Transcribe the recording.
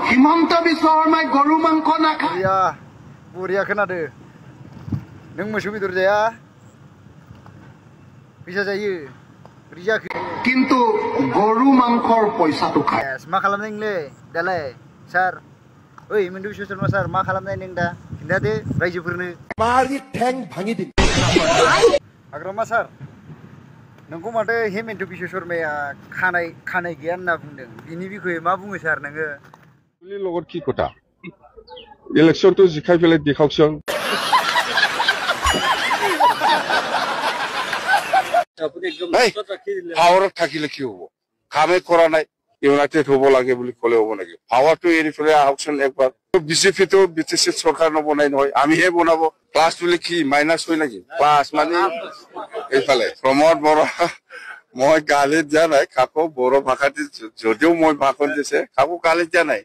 হিমন্ত বিশ্ব শৰ্মাই গৰু মাংস নাখায় বঢ়িয়া खोनादो नों मोसौ बेदर जाया फैसा जायो रिजाखै কিন্তু গৰু মাংসৰ পইচাটো খায় मा खालामनाय नोंलाय दालाय सार ओइ हिमন্ত বিশ্ব शर्मा सार मा खालामनाय नों दा खिन्थादो रायजोफोरनो मारि ठें भाङिदिन हाग्रामा सार नोंखौ माथो हिमন্ত বিশ্ব शर्माया खानाय गैया होनना बुंदों बिनि बिखयै मा बुङो सार नोङो লগত কি কথা ইলেকশনটো জিকাই পেলাই দেখাওকচোন পাৱাৰত থাকিলে কি হ'ব কামে কৰা নাই ইউনাইটেড হ'ব লাগে বুলি ক'লে হ'ব নেকি পাৱাৰটো এৰি পেলাই আহকচোন একবাৰ বিজেপিটো বিটিচি চৰকাৰ নবনাই নহয় আমিহে বনাব ক্লাছ বুলি কি মাইনাছ হয় নেকি ক্লাছ মানে এইফালে প্ৰমোদ বড়ো মই গালিত দিয়া নাই কাকো বড়ো ভাষাত যদিও মই ভাষণ দিছে কাকো গালিত দিয়া নাই